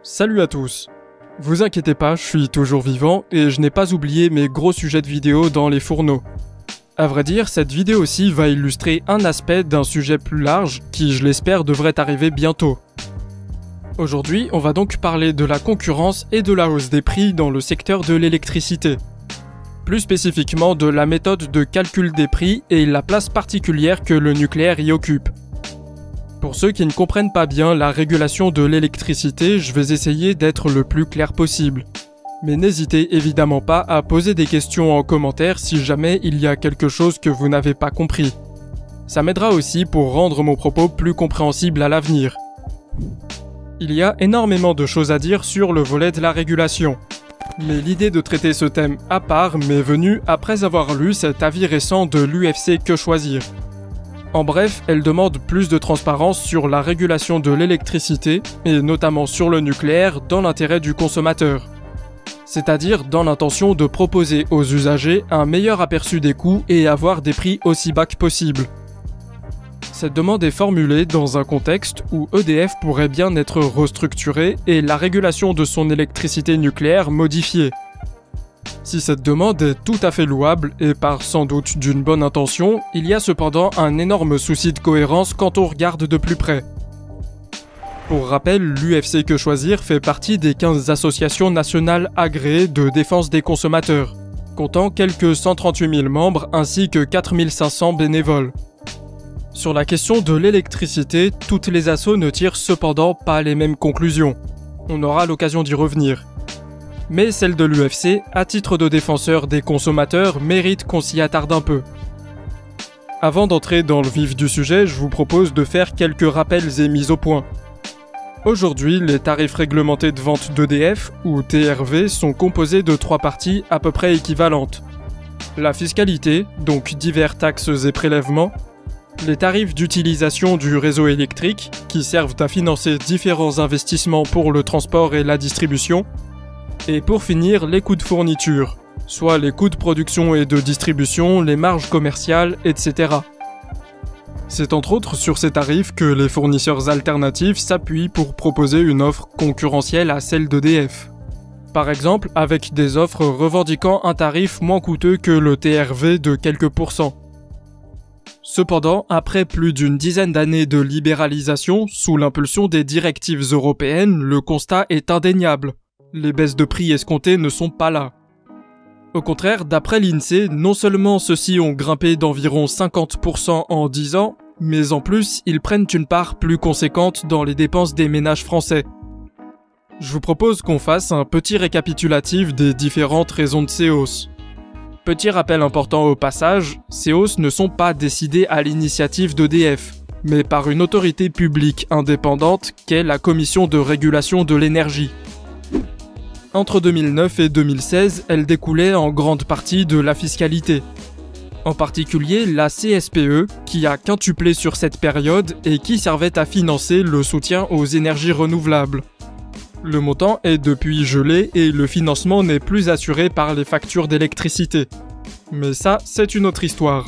Salut à tous. Vous inquiétez pas, je suis toujours vivant et je n'ai pas oublié mes gros sujets de vidéo dans les fourneaux. À vrai dire, cette vidéo aussi va illustrer un aspect d'un sujet plus large qui, je l'espère, devrait arriver bientôt. Aujourd'hui, on va donc parler de la concurrence et de la hausse des prix dans le secteur de l'électricité. Plus spécifiquement de la méthode de calcul des prix et la place particulière que le nucléaire y occupe. Pour ceux qui ne comprennent pas bien la régulation de l'électricité, je vais essayer d'être le plus clair possible. Mais n'hésitez évidemment pas à poser des questions en commentaire si jamais il y a quelque chose que vous n'avez pas compris. Ça m'aidera aussi pour rendre mon propos plus compréhensible à l'avenir. Il y a énormément de choses à dire sur le volet de la régulation. Mais l'idée de traiter ce thème à part m'est venue après avoir lu cet avis récent de l'UFC Que Choisir. En bref, elle demande plus de transparence sur la régulation de l'électricité, et notamment sur le nucléaire, dans l'intérêt du consommateur. C'est-à-dire dans l'intention de proposer aux usagers un meilleur aperçu des coûts et avoir des prix aussi bas que possible. Cette demande est formulée dans un contexte où EDF pourrait bien être restructurée et la régulation de son électricité nucléaire modifiée. Si cette demande est tout à fait louable et part sans doute d'une bonne intention, il y a cependant un énorme souci de cohérence quand on regarde de plus près. Pour rappel, l'UFC Que Choisir fait partie des 15 associations nationales agréées de défense des consommateurs, comptant quelques 138 000 membres ainsi que 4 500 bénévoles. Sur la question de l'électricité, toutes les assos ne tirent cependant pas les mêmes conclusions. On aura l'occasion d'y revenir. Mais celle de l'UFC, à titre de défenseur des consommateurs, mérite qu'on s'y attarde un peu. Avant d'entrer dans le vif du sujet, je vous propose de faire quelques rappels et mises au point. Aujourd'hui, les tarifs réglementés de vente d'EDF, ou TRV, sont composés de 3 parties à peu près équivalentes. La fiscalité, donc divers taxes et prélèvements, les tarifs d'utilisation du réseau électrique, qui servent à financer différents investissements pour le transport et la distribution, et pour finir, les coûts de fourniture, soit les coûts de production et de distribution, les marges commerciales, etc. C'est entre autres sur ces tarifs que les fournisseurs alternatifs s'appuient pour proposer une offre concurrentielle à celle d'EDF. Par exemple, avec des offres revendiquant un tarif moins coûteux que le TRV de quelques pourcents. Cependant, après plus d'une dizaine d'années de libéralisation, sous l'impulsion des directives européennes, le constat est indéniable. Les baisses de prix escomptées ne sont pas là. Au contraire, d'après l'INSEE, non seulement ceux-ci ont grimpé d'environ 50% en 10 ans, mais en plus, ils prennent une part plus conséquente dans les dépenses des ménages français. Je vous propose qu'on fasse un petit récapitulatif des différentes raisons de ces hausses. Petit rappel important au passage, ces hausses ne sont pas décidées à l'initiative d'EDF, mais par une autorité publique indépendante qu'est la Commission de régulation de l'énergie. Entre 2009 et 2016, elle découlait en grande partie de la fiscalité. En particulier la CSPE, qui a quintuplé sur cette période et qui servait à financer le soutien aux énergies renouvelables. Le montant est depuis gelé et le financement n'est plus assuré par les factures d'électricité. Mais ça, c'est une autre histoire.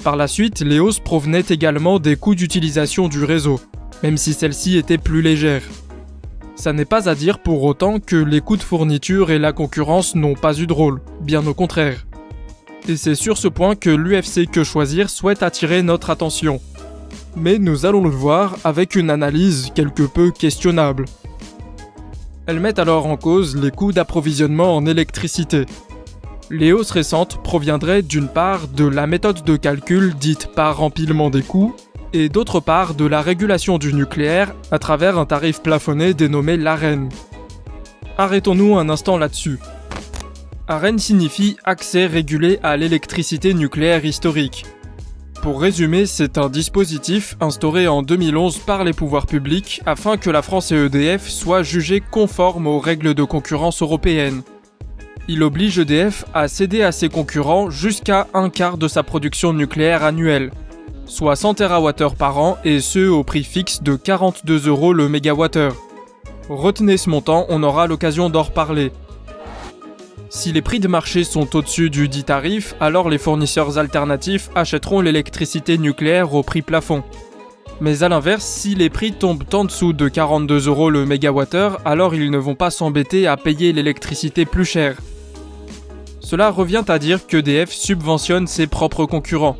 Par la suite, les hausses provenaient également des coûts d'utilisation du réseau, même si celles-ci étaient plus légères. Ça n'est pas à dire pour autant que les coûts de fourniture et la concurrence n'ont pas eu de rôle, bien au contraire. Et c'est sur ce point que l'UFC Que Choisir souhaite attirer notre attention. Mais nous allons le voir avec une analyse quelque peu questionnable. Elles mettent alors en cause les coûts d'approvisionnement en électricité. Les hausses récentes proviendraient d'une part de la méthode de calcul dite par empilement des coûts, et d'autre part de la régulation du nucléaire à travers un tarif plafonné dénommé l'AREN. Arrêtons-nous un instant là-dessus. AREN signifie accès régulé à l'électricité nucléaire historique. Pour résumer, c'est un dispositif instauré en 2011 par les pouvoirs publics afin que la France et EDF soient jugés conformes aux règles de concurrence européennes. Il oblige EDF à céder à ses concurrents jusqu'à un quart de sa production nucléaire annuelle, soit 100 TWh par an et ce au prix fixe de 42 € le mégawattheure. Retenez ce montant, on aura l'occasion d'en reparler. Si les prix de marché sont au-dessus du dit tarif, alors les fournisseurs alternatifs achèteront l'électricité nucléaire au prix plafond. Mais à l'inverse, si les prix tombent en dessous de 42 € le mégawattheure, alors ils ne vont pas s'embêter à payer l'électricité plus chère. Cela revient à dire qu'EDF subventionne ses propres concurrents.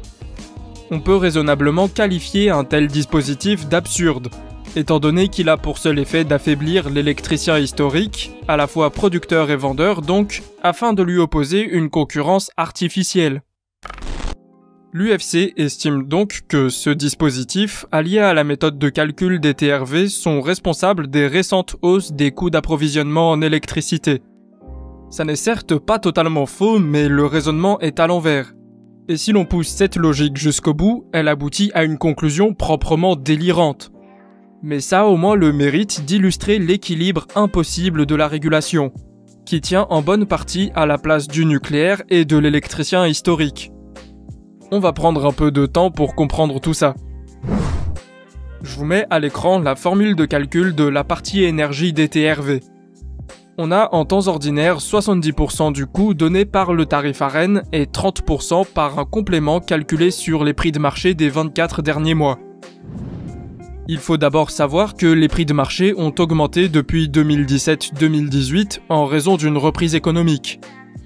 On peut raisonnablement qualifier un tel dispositif d'absurde, étant donné qu'il a pour seul effet d'affaiblir l'électricien historique, à la fois producteur et vendeur donc, afin de lui opposer une concurrence artificielle. L'UFC estime donc que ce dispositif, allié à la méthode de calcul des TRV, sont responsables des récentes hausses des coûts d'approvisionnement en électricité. Ça n'est certes pas totalement faux, mais le raisonnement est à l'envers. Et si l'on pousse cette logique jusqu'au bout, elle aboutit à une conclusion proprement délirante. Mais ça a au moins le mérite d'illustrer l'équilibre impossible de la régulation, qui tient en bonne partie à la place du nucléaire et de l'électricien historique. On va prendre un peu de temps pour comprendre tout ça. Je vous mets à l'écran la formule de calcul de la partie énergie des TRV. On a en temps ordinaire 70% du coût donné par le tarif ARENH et 30% par un complément calculé sur les prix de marché des 24 derniers mois. Il faut d'abord savoir que les prix de marché ont augmenté depuis 2017-2018 en raison d'une reprise économique,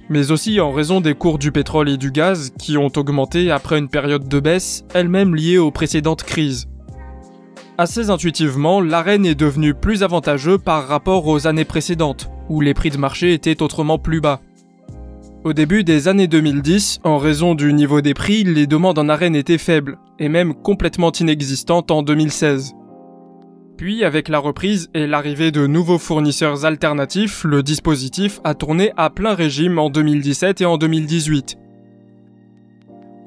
mais aussi en raison des cours du pétrole et du gaz qui ont augmenté après une période de baisse, elle-même liée aux précédentes crises. Assez intuitivement, l'ARENH est devenu plus avantageux par rapport aux années précédentes, où les prix de marché étaient autrement plus bas. Au début des années 2010, en raison du niveau des prix, les demandes en ARENH étaient faibles, et même complètement inexistantes en 2016. Puis, avec la reprise et l'arrivée de nouveaux fournisseurs alternatifs, le dispositif a tourné à plein régime en 2017 et en 2018.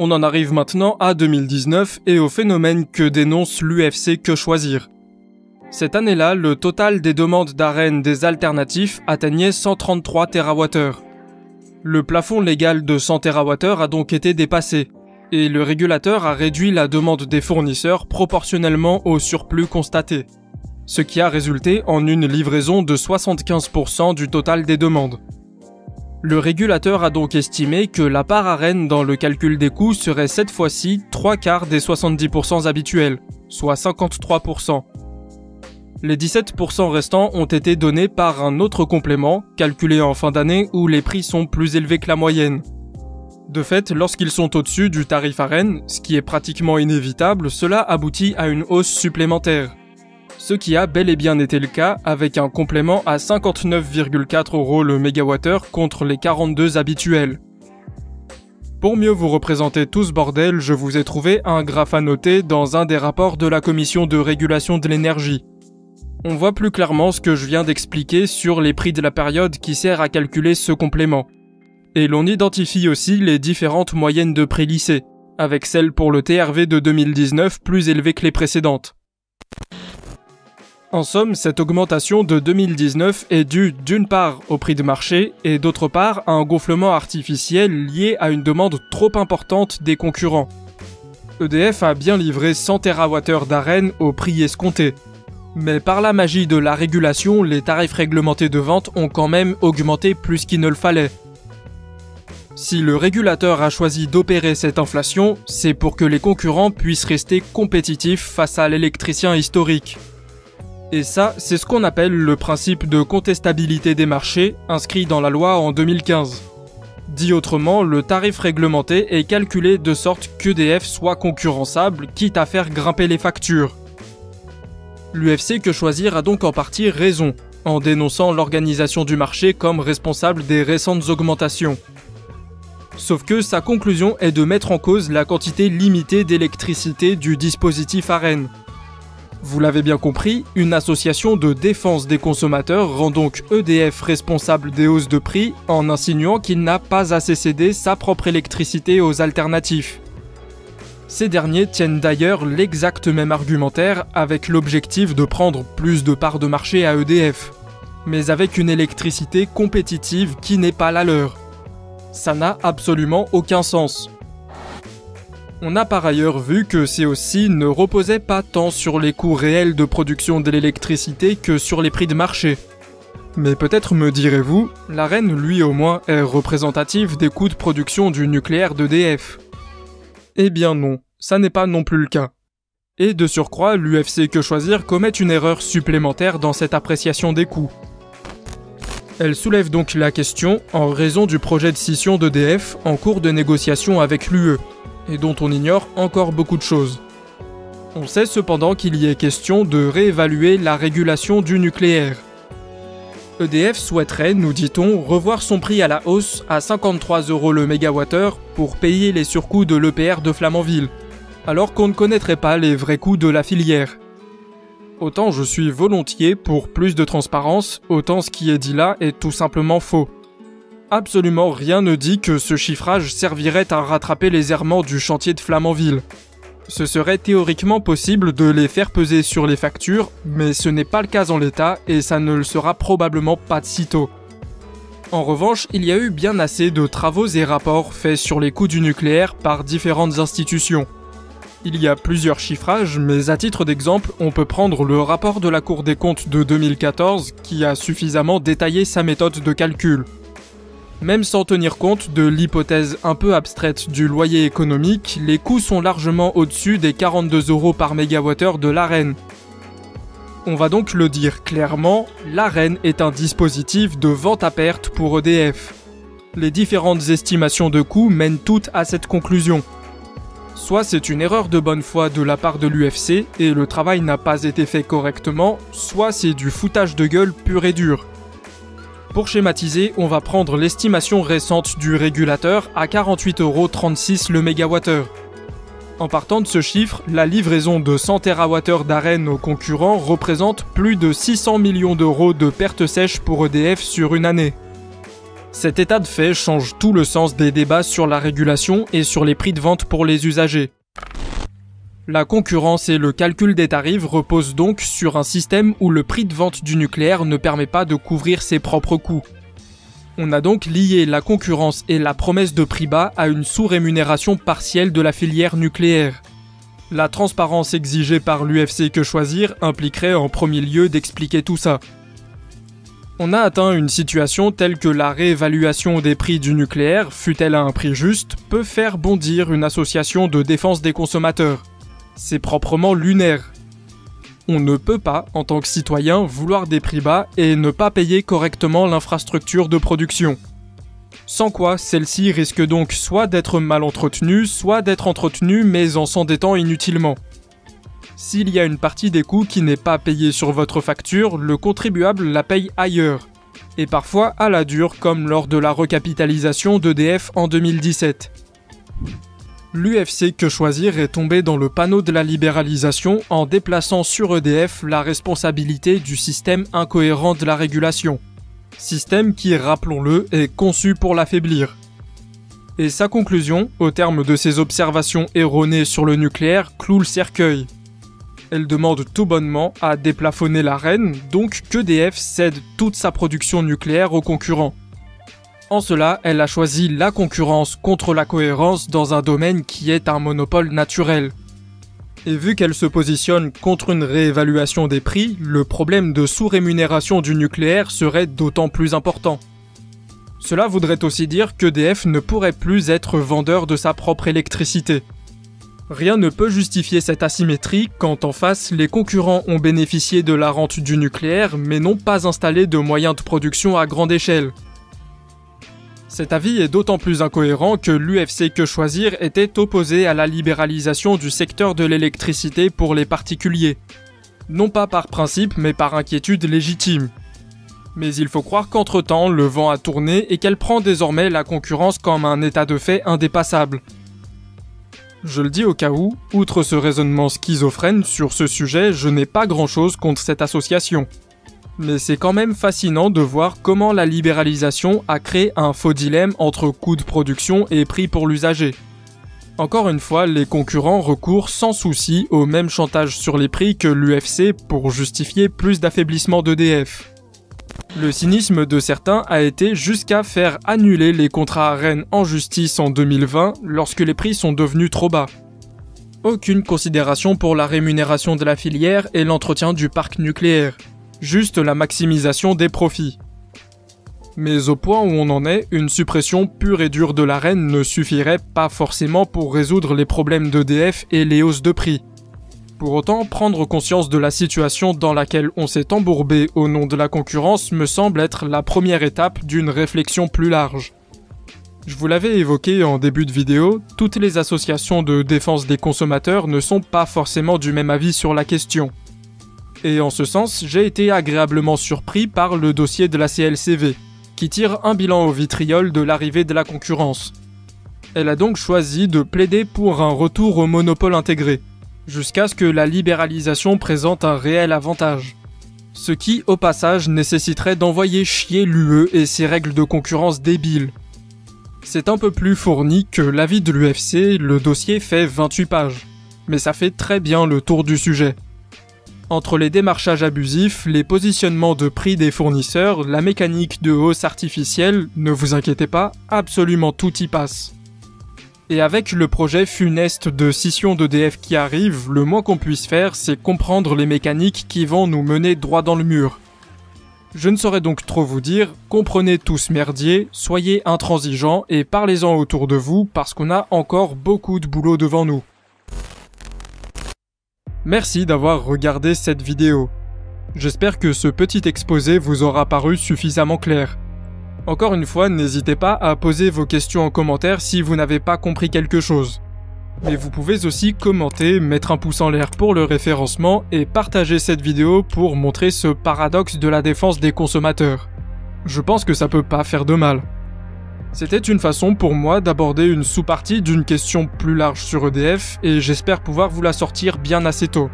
On en arrive maintenant à 2019 et au phénomène que dénonce l'UFC Que Choisir. Cette année-là, le total des demandes d'ARENH des alternatifs atteignait 133 TWh. Le plafond légal de 100 TWh a donc été dépassé, et le régulateur a réduit la demande des fournisseurs proportionnellement au surplus constaté, ce qui a résulté en une livraison de 75% du total des demandes. Le régulateur a donc estimé que la part ARENH dans le calcul des coûts serait cette fois-ci 3/4 des 70% habituels, soit 53%. Les 17% restants ont été donnés par un autre complément, calculé en fin d'année où les prix sont plus élevés que la moyenne. De fait, lorsqu'ils sont au-dessus du tarif ARENH, ce qui est pratiquement inévitable, cela aboutit à une hausse supplémentaire. Ce qui a bel et bien été le cas avec un complément à 59,4 € le mégawattheure contre les 42 habituels. Pour mieux vous représenter tout ce bordel, je vous ai trouvé un graphe à noter dans un des rapports de la Commission de régulation de l'énergie. On voit plus clairement ce que je viens d'expliquer sur les prix de la période qui sert à calculer ce complément. Et l'on identifie aussi les différentes moyennes de prix lissées, avec celle pour le TRV de 2019 plus élevée que les précédentes. En somme, cette augmentation de 2019 est due d'une part au prix de marché et d'autre part à un gonflement artificiel lié à une demande trop importante des concurrents. EDF a bien livré 100 TWh d'ARENH au prix escompté. Mais par la magie de la régulation, les tarifs réglementés de vente ont quand même augmenté plus qu'il ne le fallait. Si le régulateur a choisi d'opérer cette inflation, c'est pour que les concurrents puissent rester compétitifs face à l'électricien historique. Et ça, c'est ce qu'on appelle le principe de contestabilité des marchés, inscrit dans la loi en 2015. Dit autrement, le tarif réglementé est calculé de sorte qu'EDF soit concurrençable, quitte à faire grimper les factures. L'UFC Que Choisir a donc en partie raison, en dénonçant l'organisation du marché comme responsable des récentes augmentations. Sauf que sa conclusion est de mettre en cause la quantité limitée d'électricité du dispositif ARENH. Vous l'avez bien compris, une association de défense des consommateurs rend donc EDF responsable des hausses de prix en insinuant qu'il n'a pas assez cédé sa propre électricité aux alternatifs. Ces derniers tiennent d'ailleurs l'exact même argumentaire avec l'objectif de prendre plus de parts de marché à EDF, mais avec une électricité compétitive qui n'est pas la leur. Ça n'a absolument aucun sens. On a par ailleurs vu que ces hausses-ci ne reposaient pas tant sur les coûts réels de production de l'électricité que sur les prix de marché. Mais peut-être me direz-vous, l'ARENH lui au moins est représentative des coûts de production du nucléaire d'EDF. Eh bien non, ça n'est pas non plus le cas. Et de surcroît, l'UFC Que Choisir commet une erreur supplémentaire dans cette appréciation des coûts. Elle soulève donc la question en raison du projet de scission d'EDF en cours de négociation avec l'UE, et dont on ignore encore beaucoup de choses. On sait cependant qu'il y est question de réévaluer la régulation du nucléaire. EDF souhaiterait, nous dit-on, revoir son prix à la hausse à 53 € le mégawattheure pour payer les surcoûts de l'EPR de Flamanville, alors qu'on ne connaîtrait pas les vrais coûts de la filière. Autant je suis volontiers pour plus de transparence, autant ce qui est dit là est tout simplement faux. Absolument rien ne dit que ce chiffrage servirait à rattraper les errements du chantier de Flamanville. Ce serait théoriquement possible de les faire peser sur les factures, mais ce n'est pas le cas en l'état et ça ne le sera probablement pas de sitôt. En revanche, il y a eu bien assez de travaux et rapports faits sur les coûts du nucléaire par différentes institutions. Il y a plusieurs chiffrages, mais à titre d'exemple, on peut prendre le rapport de la Cour des comptes de 2014 qui a suffisamment détaillé sa méthode de calcul. Même sans tenir compte de l'hypothèse un peu abstraite du loyer économique, les coûts sont largement au-dessus des 42 € par mégawattheure de l'Arenh. On va donc le dire clairement, l'Arenh est un dispositif de vente à perte pour EDF. Les différentes estimations de coûts mènent toutes à cette conclusion. Soit c'est une erreur de bonne foi de la part de l'UFC et le travail n'a pas été fait correctement, soit c'est du foutage de gueule pur et dur. Pour schématiser, on va prendre l'estimation récente du régulateur à 48,36 € le mégawattheure. En partant de ce chiffre, la livraison de 100 TWh d'Arenh aux concurrents représente plus de 600 millions d'euros de pertes sèches pour EDF sur une année. Cet état de fait change tout le sens des débats sur la régulation et sur les prix de vente pour les usagers. La concurrence et le calcul des tarifs reposent donc sur un système où le prix de vente du nucléaire ne permet pas de couvrir ses propres coûts. On a donc lié la concurrence et la promesse de prix bas à une sous-rémunération partielle de la filière nucléaire. La transparence exigée par l'UFC Que Choisir impliquerait en premier lieu d'expliquer tout ça. On a atteint une situation telle que la réévaluation des prix du nucléaire, fût-elle à un prix juste, peut faire bondir une association de défense des consommateurs. C'est proprement lunaire. On ne peut pas, en tant que citoyen, vouloir des prix bas et ne pas payer correctement l'infrastructure de production. Sans quoi, celle-ci risque donc soit d'être mal entretenue, soit d'être entretenue mais en s'endettant inutilement. S'il y a une partie des coûts qui n'est pas payée sur votre facture, le contribuable la paye ailleurs. Et parfois à la dure, comme lors de la recapitalisation d'EDF en 2017. L'UFC Que Choisir est tombé dans le panneau de la libéralisation en déplaçant sur EDF la responsabilité du système incohérent de la régulation. Système qui, rappelons-le, est conçu pour l'affaiblir. Et sa conclusion, au terme de ses observations erronées sur le nucléaire, cloue le cercueil. Elle demande tout bonnement à déplafonner l'Arenh, donc qu'EDF cède toute sa production nucléaire aux concurrents. En cela, elle a choisi la concurrence contre la cohérence dans un domaine qui est un monopole naturel. Et vu qu'elle se positionne contre une réévaluation des prix, le problème de sous-rémunération du nucléaire serait d'autant plus important. Cela voudrait aussi dire qu'EDF ne pourrait plus être vendeur de sa propre électricité. Rien ne peut justifier cette asymétrie quand en face, les concurrents ont bénéficié de la rente du nucléaire mais n'ont pas installé de moyens de production à grande échelle. Cet avis est d'autant plus incohérent que l'UFC Que Choisir était opposé à la libéralisation du secteur de l'électricité pour les particuliers. Non pas par principe mais par inquiétude légitime. Mais il faut croire qu'entre-temps, le vent a tourné et qu'elle prend désormais la concurrence comme un état de fait indépassable. Je le dis au cas où, outre ce raisonnement schizophrène sur ce sujet, je n'ai pas grand-chose contre cette association. Mais c'est quand même fascinant de voir comment la libéralisation a créé un faux dilemme entre coût de production et prix pour l'usager. Encore une fois, les concurrents recourent sans souci au même chantage sur les prix que l'UFC pour justifier plus d'affaiblissement d'EDF. Le cynisme de certains a été jusqu'à faire annuler les contrats Arenh en justice en 2020 lorsque les prix sont devenus trop bas. Aucune considération pour la rémunération de la filière et l'entretien du parc nucléaire. Juste la maximisation des profits. Mais au point où on en est, une suppression pure et dure de l'Arenh ne suffirait pas forcément pour résoudre les problèmes d'EDF et les hausses de prix. Pour autant, prendre conscience de la situation dans laquelle on s'est embourbé au nom de la concurrence me semble être la première étape d'une réflexion plus large. Je vous l'avais évoqué en début de vidéo, toutes les associations de défense des consommateurs ne sont pas forcément du même avis sur la question. Et en ce sens, j'ai été agréablement surpris par le dossier de la CLCV, qui tire un bilan au vitriol de l'arrivée de la concurrence. Elle a donc choisi de plaider pour un retour au monopole intégré, jusqu'à ce que la libéralisation présente un réel avantage. Ce qui, au passage, nécessiterait d'envoyer chier l'UE et ses règles de concurrence débiles. C'est un peu plus fourni que l'avis de l'UFC, le dossier fait 28 pages. Mais ça fait très bien le tour du sujet. Entre les démarchages abusifs, les positionnements de prix des fournisseurs, la mécanique de hausse artificielle, ne vous inquiétez pas, absolument tout y passe. Et avec le projet funeste de scission d'EDF qui arrive, le moins qu'on puisse faire, c'est comprendre les mécaniques qui vont nous mener droit dans le mur. Je ne saurais donc trop vous dire, comprenez tout ce merdier, soyez intransigeants et parlez-en autour de vous parce qu'on a encore beaucoup de boulot devant nous. Merci d'avoir regardé cette vidéo. J'espère que ce petit exposé vous aura paru suffisamment clair. Encore une fois, n'hésitez pas à poser vos questions en commentaire si vous n'avez pas compris quelque chose. Mais vous pouvez aussi commenter, mettre un pouce en l'air pour le référencement et partager cette vidéo pour montrer ce paradoxe de la défense des consommateurs. Je pense que ça peut pas faire de mal. C'était une façon pour moi d'aborder une sous-partie d'une question plus large sur EDF et j'espère pouvoir vous la sortir bien assez tôt.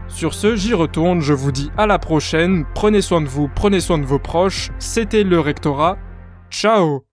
Sur ce, j'y retourne, je vous dis à la prochaine, prenez soin de vous, prenez soin de vos proches, c'était le Rectorat, ciao!